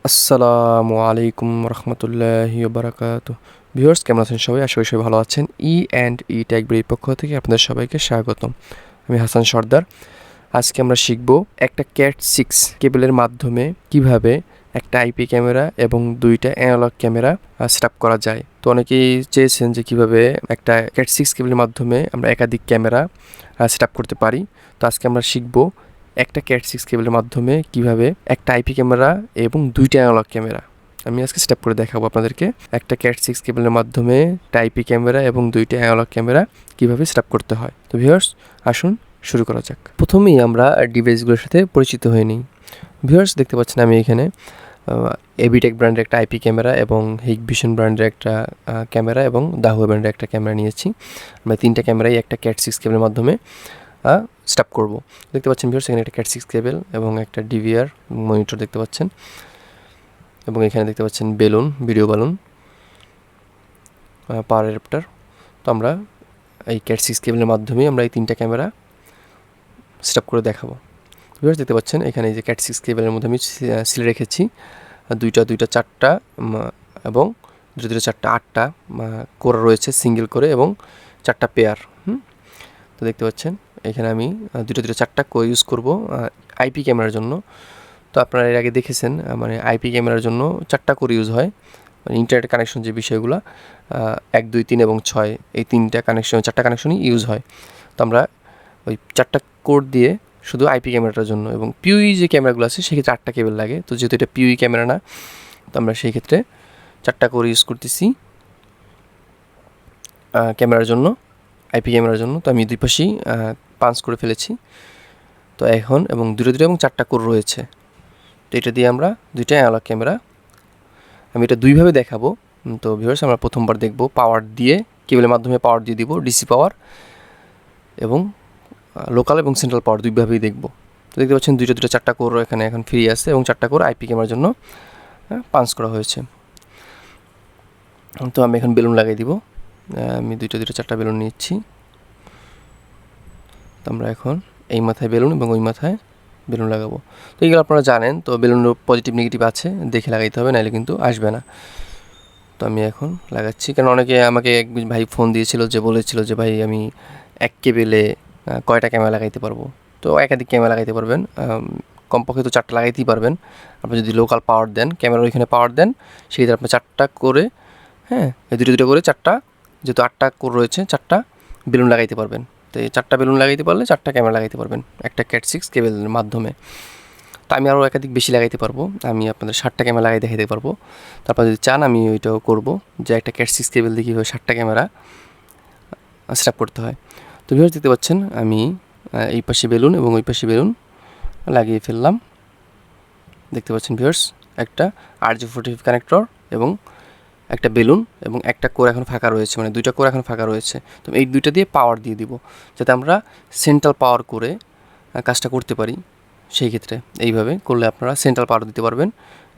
আসসালামু আলাইকুম রহমতুল্লাহি বারাকাতু। ভিউয়ার্স, কেমন আছেন সবাই? আশা করি সবাই ভালো আছেন। ই টেক ব্রির পক্ষ থেকে আপনাদের সবাইকে স্বাগতম। আমি হাসান সর্দার। আজকে আমরা শিখব একটা ক্যাট 6 কেবলের মাধ্যমে কিভাবে একটা আইপি ক্যামেরা এবং দুইটা অ্যানালগ ক্যামেরা সেট করা যায়। তো অনেকেই চেয়েছেন যে কিভাবে একটা ক্যাট 6 কেবলের মাধ্যমে আমরা একাধিক ক্যামেরা সেট করতে পারি। তো আজকে আমরা শিখব একটা ক্যাট 6 কেবলের মাধ্যমে কিভাবে একটা আইপি ক্যামেরা এবং দুইটা অ্যানালগ ক্যামেরা আমি আজকে সেট করে দেখাবো আপনাদেরকে। একটা ক্যাট 6 কেবলের মাধ্যমে একটা আইপি ক্যামেরা এবং দুইটা অ্যানালগ ক্যামেরা কিভাবে সেট করতে হয়। তো ভিউয়ার্স, আসুন শুরু করা যাক। প্রথমেই আমরা ডিভাইসগুলোর সাথে পরিচিত হয়ে নিই। ভিউয়ার্স, দেখতে পাচ্ছেন আমি এখানে এবিটেক ব্র্যান্ডের একটা আইপি ক্যামেরা এবং হিগভিশন ব্র্যান্ডের একটা ক্যামেরা এবং দাহুয়া ব্র্যান্ডের একটা ক্যামেরা নিয়েছি। আমরা তিনটা ক্যামেরাই একটা ক্যাট 6 কেবলের মাধ্যমে সেট করব। দেখতে পাচ্ছেন ভিউয়ার্স, এখানে একটা ক্যাট 6 কেবল এবং একটা ডিভিআর মনিটর দেখতে পাচ্ছেন, এবং এখানে দেখতে পাচ্ছেন বেলুন, ভিডিও বালুন, পাওয়ার অ্যাডাপ্টার। তো আমরা এই ক্যাট 6 কেবলের মাধ্যমে আমরা এই তিনটা ক্যামেরা সেট করে দেখাবো। ভিউয়ার্স, দেখতে পাচ্ছেন এখানে এই যে ক্যাট 6 কেবলের মধ্যে আমি সিলে রেখেছি দুইটা চারটা এবং দুটো চারটা 8টা কোর রয়েছে সিঙ্গেল করে এবং 4টা পেয়ার। তো দেখতে পাচ্ছেন এখানে আমি দুটো চারটা কোর ইউজ করব আইপি ক্যামেরার জন্য। তো আপনারা এর আগে দেখেছেন মানে আইপি ক্যামেরার জন্য 4টা কোর ইউজ হয়, মানে ইন্টারনেট কানেকশন যে বিষয়গুলো 1, 2, 3 এবং 6 এই 3টা কানেকশন 4টা কানেকশনই ইউজ হয়। তো আমরা ওই 4টা কোর দিয়ে শুধু আইপি ক্যামেরাটার জন্য, এবং পিউই যে ক্যামেরাগুলো আছে সেক্ষেত্রে 8টা কেবল লাগে। তো যেহেতু এটা পিউই ক্যামেরা না, তো আমরা সেই ক্ষেত্রে 4টা কোর ইউজ করতেছি ক্যামেরার জন্য, আইপি ক্যামেরার জন্য। তো আমি দুই পাশেই পাঞ্চ করে ফেলেছি। তো এখন এবং দুটো এবং 4টা কোর রয়েছে। তো এটা দিয়ে আমরা দুইটা অ্যানালগ ক্যামেরা, আমি এটা দুইভাবে দেখাবো। তো ভিউয়ার্স, আমরা প্রথমবার দেখব পাওয়ার দিয়ে, কেবলের মাধ্যমে পাওয়ার দিয়ে দিব, ডিসি পাওয়ার এবং লোকাল এবং সেন্ট্রাল পাওয়ার দুইভাবেই দেখব। তো দেখতে পাচ্ছেন দুটো 4টা কোর এখানে এখন ফ্রি আছে এবং 4টা কোর আইপি ক্যামেরার জন্য পাঞ্চ করা হয়েছে। তো আমি এখন বেলুন লাগাই দিব। আমি দুটো 4টা বেলুন নিচ্ছি। তো আমরা এখন এই মাথায় বেলুন এবং ওই মাথায় বেলুন লাগাবো। তো এইগুলো আপনারা জানেন, তো বেলুনের পজিটিভ নেগেটিভ আছে, দেখে লাগাইতে হবে, নাহলে কিন্তু আসবে না। তো আমি এখন লাগাচ্ছি, কারণ অনেকে আমাকে এক ভাই ফোন দিয়েছিল যে বলেছিল যে ভাই আমি এক কেবেলে কয়টা ক্যামেরা লাগাইতে পারবো। তো একাধিক ক্যামেরা লাগাইতে পারবেন, কমপক্ষে তো 4টা লাগাইতেই পারবেন। আপনি যদি লোকাল পাওয়ার দেন, ক্যামেরার ওইখানে পাওয়ার দেন, সেক্ষেত্রে আপনি 4টা করে, হ্যাঁ, দুটো করে 4টা, যেহেতু 8টা কোর রয়েছে, 4টা বেলুন লাগাইতে পারবেন। তো এই 4টা বেলুন লাগাইতে পারলে 4টা ক্যামেরা লাগাইতে পারবেন একটা ক্যাট 6 কেবলের মাধ্যমে। তো আমি আরও একাধিক বেশি লাগাইতে পারবো, আমি আপনাদের 60টা ক্যামেরা লাগাই দেখাইতে পারবো। তারপর যদি চান আমি ওইটাও করবো, যে একটা ক্যাট 6 কেবল দিয়ে কীভাবে 60টা ক্যামেরা সেট করতে হয়। তো ভিউয়ার্স, দেখতে পাচ্ছেন আমি এই পাশে বেলুন এবং ওই পাশে বেলুন লাগিয়ে ফেললাম। দেখতে পাচ্ছেন ভিউয়ার্স, একটা RJ45 কানেক্টর এবং একটা বেলুন এবং একটা কোর এখন ফাঁকা রয়েছে, মানে দুইটা কোর এখন ফাঁকা রয়েছে। তো এই দুইটা দিয়ে পাওয়ার দিয়ে দিব, যাতে আমরা সেন্ট্রাল পাওয়ার করে কাজটা করতে পারি। সেই ক্ষেত্রে এইভাবে করলে আপনারা সেন্ট্রাল পাওয়ার দিতে পারবেন।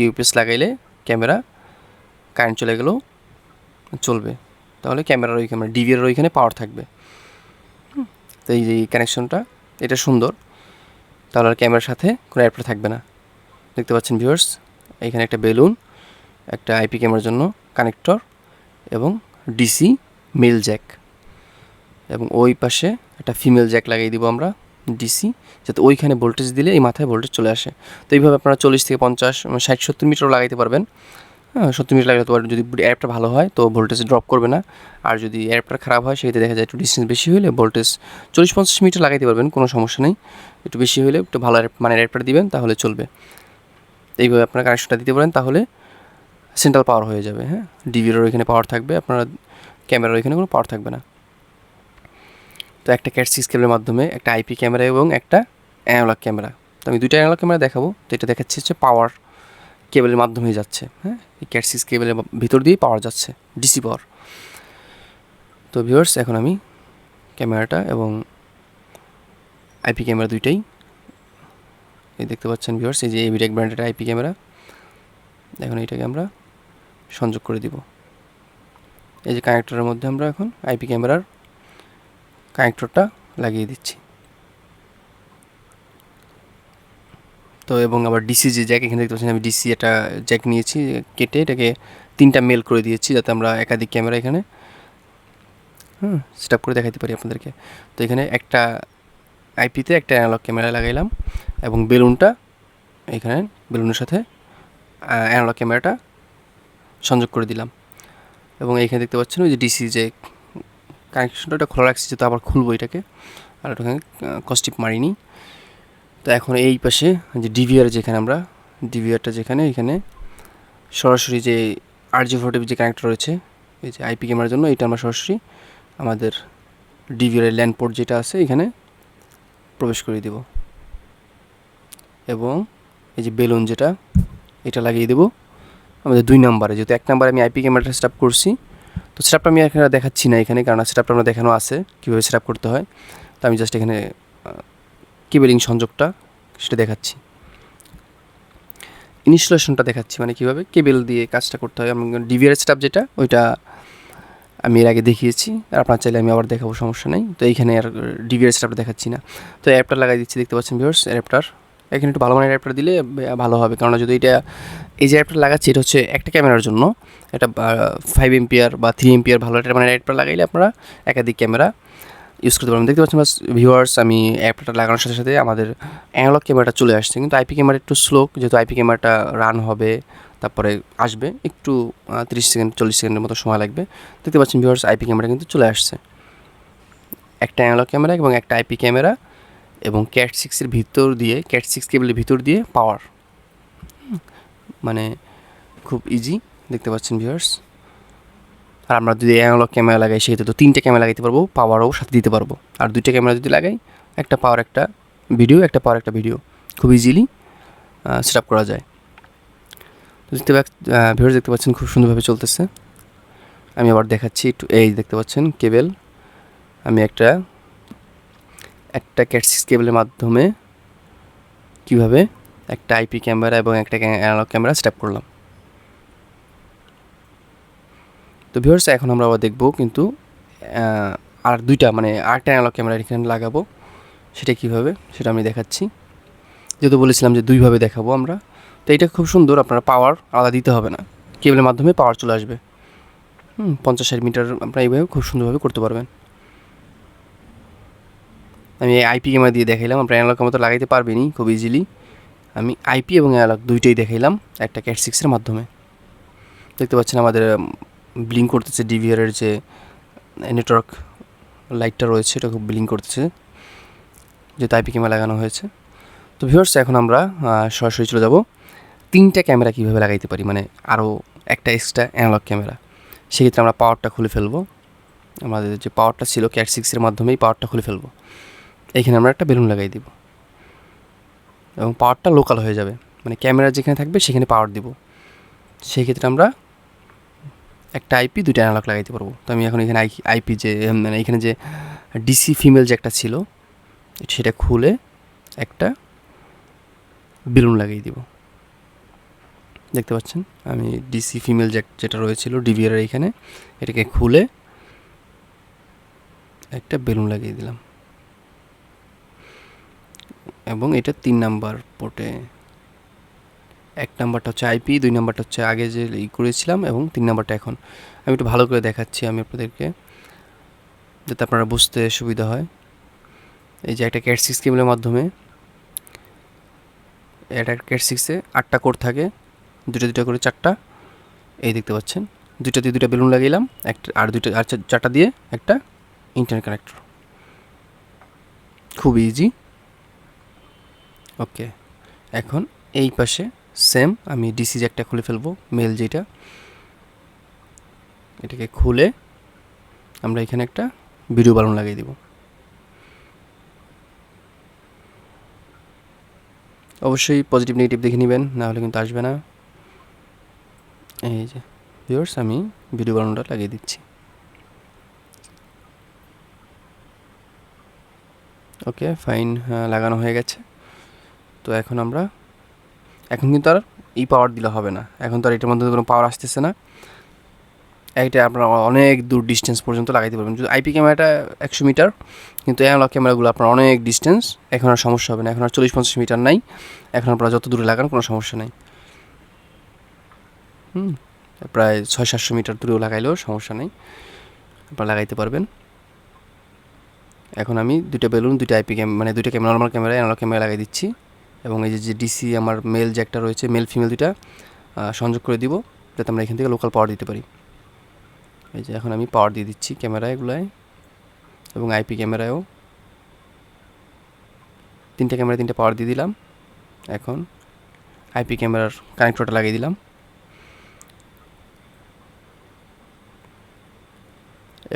ইউপিএস লাগাইলে ক্যামেরা কারেন্ট চলে গেলেও চলবে, তাহলে ক্যামেরার ওইখানে ডিভিআর ওইখানে পাওয়ার থাকবে। তো এই যে কানেকশনটা, এটা সুন্দর, তাহলে আর ক্যামেরার সাথে কোনো অ্যাডাপ্টার থাকবে না। দেখতে পাচ্ছেন ভিউয়ার্স, এখানে একটা বেলুন, একটা আইপি ক্যামেরার জন্য কানেক্টর এবং ডিসি মেল জ্যাক, এবং ওই পাশে একটা ফিমেল জ্যাক লাগিয়ে দিব আমরা ডিসি, যাতে ওইখানে ভোল্টেজ দিলে এই মাথায় ভোল্টেজ চলে আসে। তো এইভাবে আপনারা 40 থেকে 50, 60, 70 মিটারও লাগাইতে পারবেন। হ্যাঁ, 70 মিটার লাগাতে পারবেন। যদি অ্যাডাপ্টার ভালো হয় তো ভোল্টেজ ড্রপ করবে না, আর যদি অ্যাডাপ্টার খারাপ হয় সেক্ষেত্রে দেখা যায় একটু ডিস্টেন্স বেশি হলে ভোল্টেজ 40-50 মিটার লাগাইতে পারবেন, কোনো সমস্যা নেই। একটু বেশি হলে একটু ভালো মানে অ্যাডাপ্টার দিবেন, তাহলে চলবে। এইভাবে আপনারা কানেকশনটা দিতে পারেন, তাহলে সেন্ট্রাল পাওয়ার হয়ে যাবে। হ্যাঁ, ডিভিআর ওইখানে পাওয়ার থাকবে, আপনারা ক্যামেরার ওইখানে কোনো পাওয়ার থাকবে না। তো একটা ক্যাট 6 কেবলের মাধ্যমে একটা আইপি ক্যামেরা এবং একটা অ্যানালগ ক্যামেরা, তো আমি দুইটা অ্যানালগ ক্যামেরা দেখাবো। তো এটা দেখাচ্ছি হচ্ছে পাওয়ার কেবলের মাধ্যমেই যাচ্ছে। হ্যাঁ, এই ক্যাট 6 কেবলের ভিতর দিয়েই পাওয়ার যাচ্ছে, ডিসি পাওয়ার। তো ভিউয়ার্স, এখন আমি ক্যামেরাটা এবং আইপি ক্যামেরা দুইটাই, এই দেখতে পাচ্ছেন ভিউয়ার্স, এই যে এবিটেক ব্র্যান্ডের আইপি ক্যামেরা, এখন এইটাকে আমরা সংযোগ করে দিব। এই যে কানেক্টরের মধ্যে আমরা এখন আইপি ক্যামেরার কানেক্টরটা লাগিয়ে দিচ্ছি। তো এবং আবার ডিসি যে জ্যাক এখানে দেখতে পাচ্ছেন আমি ডিসি একটা জ্যাক নিয়েছি, কেটে এটাকে 3টা মেল করে দিয়েছি যাতে আমরা একাধিক ক্যামেরা এখানে সেট আপ করে দেখাতে পারি আপনাদেরকে। তো এখানে একটা আইপিতে একটা অ্যানালগ ক্যামেরা লাগাইলাম এবং বেলুনটা এখানে বেলুনের সাথে অ্যানালগ ক্যামেরাটা সংযোগ করে দিলাম। এবং এইখানে দেখতে পাচ্ছেন ওই যে ডিসি যে কানেকশনটা ওটা খোলা রাখছি, যেহেতু আবার খুলবো এটাকে, আর ওটাকে কস্টিপ মারিনি। তো এখন এই পাশে যে ডিভিআর যেখানে আমরা ডিভিআরটা যেখানে এখানে সরাসরি যে RJ45 যে কানেক্টর রয়েছে এই যে আইপি ক্যামেরার জন্য, এটা আমরা সরাসরি আমাদের ডিভিআর ল্যান্ড পোর্ট যেটা আছে এখানে প্রবেশ করে দেব এবং এই যে বেলুন যেটা এটা লাগিয়ে দেব আমাদের 2 নম্বরে। যেহেতু 1 নম্বরে আমি আইপি ক্যামেরাটা সেট আপ করছি, তো সেট আপটা আমি এখানে দেখাচ্ছি না এখানে, কারণ সেট আপটা আমরা দেখানো আছে কীভাবে সেট আপ করতে হয়। তো আমি জাস্ট এখানে কেবেলিং সংযোগটা সেটা দেখাচ্ছি, ইনস্টলেশনটা দেখাচ্ছি, মানে কীভাবে কেবেল দিয়ে কাজটা করতে হয়। আমি ডিভিআর সেট আপ যেটা ওইটা আমি এর আগে দেখিয়েছি, আর আপনার চাইলে আমি আবার দেখাবো, সমস্যা নেই। তো এইখানে আর ডিভিআর সেট আপটা দেখাচ্ছি না। তো অ্যাপটা লাগাই দিচ্ছি, দেখতে পাচ্ছেন ভিউয়ার্স অ্যাপটার এখানে একটু ভালো মানের অ্যাপটা দিলে ভালো হবে, কারণ যদি এটা এই যে অ্যাপটা লাগাচ্ছি এটা হচ্ছে একটা ক্যামেরার জন্য, এটা 5 এমপিআর বা 3 এমপিআর ভালো একটা মানে অ্যাপটা লাগাইলে আপনারা একাধিক ক্যামেরা ইউজ করতে পারবেন। দেখতে পাচ্ছেন ভিউয়ার্স আমি অ্যাপটা লাগানোর সাথে সাথে আমাদের অ্যানালগ ক্যামেরাটা চলে আসছে, কিন্তু আইপি ক্যামেরা একটু স্লো, যেহেতু আইপি ক্যামেরাটা রান হবে তারপরে আসবে একটু 30 সেকেন্ড 40 সেকেন্ডের মতো সময় লাগবে। দেখতে পাচ্ছেন ভিউয়ার্স আইপি ক্যামেরা কিন্তু চলে আসছে, একটা অ্যানালগ ক্যামেরা এবং একটা আইপি ক্যামেরা এবং ক্যাট 6-এর ভিতর দিয়ে ক্যাট 6 কেবলের ভিতর দিয়ে পাওয়ার, মানে খুব ইজি দেখতে পাচ্ছেন ভিউয়ার্স। আর আমরা যদি অ্যানালগ ক্যামেরা লাগাই সেক্ষেত্রে তো 3টে ক্যামেরা লাগাইতে পারবো, পাওয়ারও সাথে দিতে পারবো। আর 2টা ক্যামেরা যদি লাগাই একটা পাওয়ার একটা ভিডিও, একটা পাওয়ার একটা ভিডিও খুব ইজিলি সেট আপ করা যায়। ভিউয়ার্স দেখতে পাচ্ছেন খুব সুন্দরভাবে চলতেছে। আমি আবার দেখাচ্ছি একটু, এই দেখতে পাচ্ছেন কেবেল আমি একটা ক্যাট 6 কেবলের মাধ্যমে কীভাবে একটা আইপি ক্যামেরা এবং একটা অ্যানালগ ক্যামেরা সেট আপ করলাম। তো ভিউয়ার্স এখন আমরা আবার দেখবো কিন্তু আর 2টা মানে আরেকটা অ্যানালগ ক্যামেরা এখানে লাগাবো, সেটা কীভাবে সেটা আমি দেখাচ্ছি। যেহেতু বলেছিলাম যে 2ভাবে দেখাবো আমরা, তো এটা খুব সুন্দর, আপনারা পাওয়ার আলাদা দিতে হবে না, কেবলের মাধ্যমে পাওয়ার চলে আসবে। 50-60 মিটার আপনারা এইভাবে খুব সুন্দরভাবে করতে পারবেন। আমি আইপি ক্যামেরা দিয়ে দেখাইলাম, আপনার অ্যানালগ ক্যামেরা তো লাগাইতে পারবেনই খুব ইজিলি। আমি আইপি এবং অ্যানালগ 2টাই দেখাইলাম একটা ক্যাট 6-এর মাধ্যমে। দেখতে পাচ্ছেন আমাদের ব্লিঙ্ক করতেছে, ডিভিআরের যে নেটওয়ার্ক লাইটটা রয়েছে এটা খুব ব্লিঙ্ক করতেছে, যেহেতু আইপি ক্যামেরা লাগানো হয়েছে। তো ভিউয়ার্স এখন আমরা সরাসরি চলে যাব 3টা ক্যামেরা কীভাবে লাগাইতে পারি, মানে আরও একটা এক্সট্রা অ্যানালগ ক্যামেরা। সেক্ষেত্রে আমরা পাওয়ারটা খুলে ফেলবো, আমাদের যে পাওয়ারটা ছিল ক্যাট 6-এর মাধ্যমেই পাওয়ারটা খুলে ফেলবো। এইখানে আমরা একটা বেলুন লাগাই দিব এবং পাওয়ারটা লোকাল হয়ে যাবে, মানে ক্যামেরা যেখানে থাকবে সেখানে পাওয়ার দিব। সেই ক্ষেত্রে আমরা একটা আইপি 2টা অ্যানালগ লাগাইতে পারবো। তো আমি এখন এখানে আইপি যে মানে এখানে যে ডিসি ফিমেল যে একটা ছিল সেটা খুলে একটা বেলুন লাগিয়ে দিব। দেখতে পাচ্ছেন আমি ডিসি ফিমেল যেটা রয়েছিল ডিভিআর এখানে এটাকে খুলে একটা বেলুন লাগিয়ে দিলাম এবং এটা 3 নাম্বার পোর্টে, 1 নাম্বারটা হচ্ছে আইপি, 2 নাম্বারটা হচ্ছে আগে যে করেছিলাম এবং 3 নাম্বারটা এখন। আমি একটু ভালো করে দেখাচ্ছি আমি আপনাদেরকে যাতে আপনারা বুঝতে সুবিধা হয়। এই যে একটা ক্যাট 6 কেবলের মাধ্যমে, এটা ক্যাট 6-এ 8টা কোর থাকে, 2টা করে 4টা, এই দেখতে পাচ্ছেন 2টা দিয়ে 2টা বেলুন লাগাইলাম, একটা আর 4টা দিয়ে একটা ইন্টারনেট কানেক্টর, খুব ইজি। ওকে, এখন এই পাশে সেম আমি ডিসি জ্যাকটা খুলে ফেলবো, মেল যেটা, এটাকে খুলে আমরা এখানে একটা ভিডিও বালুন লাগিয়ে দিব। অবশ্যই পজিটিভ নেগেটিভ দেখে নেবেন, না হলে কিন্তু আসবে না। এই যে ভিউয়ার্স আমি ভিডিও বালুনটা লাগিয়ে দিচ্ছি। ওকে ফাইন, লাগানো হয়ে গেছে। তো এখন কিন্তু আর পাওয়ার দিলে হবে না, এখন তো আর এটার মধ্যে কোনো পাওয়ার আসতেছে না। এটা আপনারা অনেক দূর ডিস্টেন্স পর্যন্ত লাগাইতে পারবেন। যদি আইপি ক্যামেরাটা 100 মিটার, কিন্তু অ্যানালগ ক্যামেরাগুলো আপনার অনেক ডিস্টেন্স, এখন আর সমস্যা হবে না। এখন আর 40-50 মিটার নাই, এখন আপনারা যত দূরে লাগান কোনো সমস্যা নেই। প্রায় 600-700 মিটার দূরেও লাগাইলেও সমস্যা নেই, আপনারা লাগাইতে পারবেন। এখন আমি দুইটা বেলুন, দুইটা আইপি মানে দুইটা নর্মাল ক্যামেরা, অ্যানালগ ক্যামেরা লাগিয়ে দিচ্ছি, এবং এই যে ডিসি আমার মেল জ্যাকটা রয়েছে, মেল ফিমেল দুইটা সংযোগ করে দিব, যাতে আমরা এখান থেকে লোকাল পাওয়ার দিতে পারি। এই যে এখন আমি পাওয়ার দিয়ে দিচ্ছি ক্যামেরাগুলোয়, এবং আইপি ক্যামেরায়ও তিনটা ক্যামেরা তিনটা পাওয়ার দিয়ে দিলাম। এখন আইপি ক্যামেরার কানেক্টরটা লাগিয়ে দিলাম,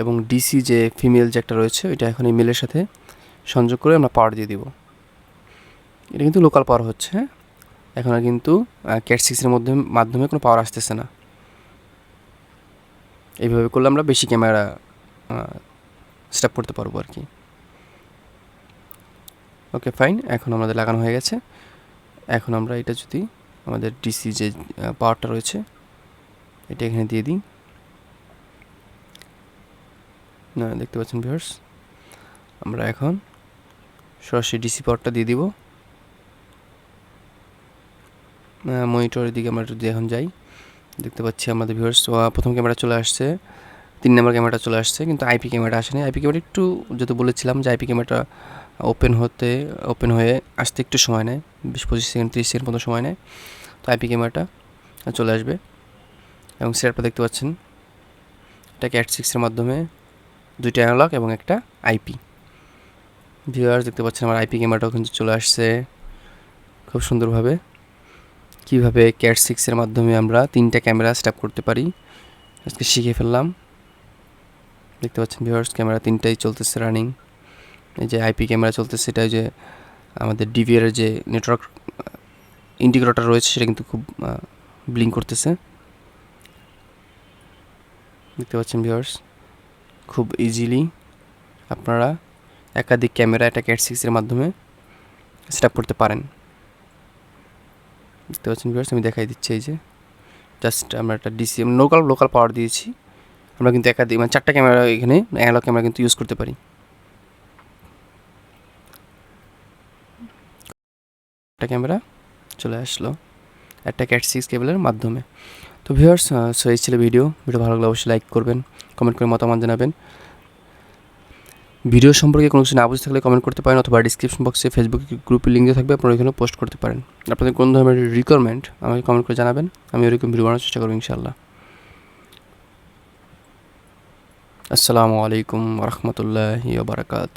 এবং ডিসি যে ফিমেল জ্যাকটা রয়েছে ওইটা এখন এই মেলের সাথে সংযোগ করে আমরা পাওয়ার দিয়ে দিব। এটা কিন্তু লোকাল পাওয়ার হচ্ছে, হ্যাঁ। এখন আর কিন্তু ক্যাট 6-এর মাধ্যমে কোনো পাওয়ার আসতেছে না। এইভাবে করলে আমরা বেশি ক্যামেরা সেটআপ করতে পারবো আর কি। ওকে, ফাইন। এখন আমাদের লাগানো হয়ে গেছে। এখন আমরা এটা যদি আমাদের ডিসি যে পাওয়ারটা রয়েছে এটা এখানে দিয়ে দিই। না, দেখতে পাচ্ছেন ভিউয়ার্স, আমরা এখন সরাসরি ডিসি পাওয়ারটা দিয়ে দিব। মনিটরের দিকে আমরা যদি এখন যাই, দেখতে পাচ্ছি আমাদের ভিউয়ার্স প্রথম ক্যামেরা চলে আসছে, 3 নম্বর ক্যামেরাটা চলে আসছে, কিন্তু আইপি ক্যামেরাটা আসেনি। আইপি ক্যামেরা একটু, যেহেতু বলেছিলাম যে আইপি ক্যামেরাটা ওপেন হয়ে আসতে একটু সময় নেয়, 20-25 সেকেন্ড 30 সেকেন্ড মতো সময় নেয়। তো আইপি ক্যামেরাটা চলে আসবে, এবং সেটআপটা দেখতে পাচ্ছেন, এটা ক্যাট 6-এর মাধ্যমে দুইটা অ্যানালগ এবং একটা আইপি। ভিউয়ার্স দেখতে পাচ্ছেন আমার আইপি ক্যামেরাটাও কিন্তু চলে আসছে খুব সুন্দরভাবে। কীভাবে ক্যাট 6-এর মাধ্যমে আমরা 3টা ক্যামেরা সেটআপ করতে পারি আজকে শিখে ফেললাম। দেখতে পাচ্ছেন ভিউয়ার্স, ক্যামেরা 3টাই চলতেছে রানিং। এই যে আইপি ক্যামেরা চলতেছে, এটা যে আমাদের ডিভিআর যে নেটওয়ার্ক ইন্টিগ্রেটর রয়েছে সেটা কিন্তু খুব ব্লিঙ্ক করতেছে। দেখতে পাচ্ছেন ভিউয়ার্স, খুব ইজিলি আপনারা একাধিক ক্যামেরা একটা ক্যাট 6-এর মাধ্যমে সেটআপ করতে পারেন। দেখতে পাচ্ছেন ভিউয়ার্স, আমি দেখাই দিচ্ছি। এই যে জাস্ট আমরা একটা ডিসি লোকাল পাওয়ার দিয়েছি, আমরা কিন্তু একাধিক মানে 4টা ক্যামেরা এখানে অ্যানালগ ক্যামেরা কিন্তু ইউজ করতে পারি। একটা ক্যামেরা চলে আসলো একটা ক্যাট 6 কেবলের মাধ্যমে। তো ভিউয়ার্স, সো এই ছিল ভিডিও ভালো লাগলে অবশ্যই লাইক করবেন, কমেন্ট করে মতামত জানাবেন। ভিডিও সম্পর্কে কোনো কিছু না বুঝতে থাকলে কমেন্ট করতে পারেন, অথবা ডিসক্রিপশন বক্সে ফেসবুক গ্রুপে লিঙ্ক দেওয়া থাকবে, আপনারা ওইখানে পোস্ট করতে পারেন। আপনাদের কোন ধরনের রিকোয়ারমেন্ট আমাকে কমেন্ট করে জানাবেন, আমি ওইরকম ভিডিও বানানোর চেষ্টা করবো ইনশাআল্লাহ। আসসালামু আলাইকুম ওয়া রাহমাতুল্লাহি ওয়া বারাকাতুহু।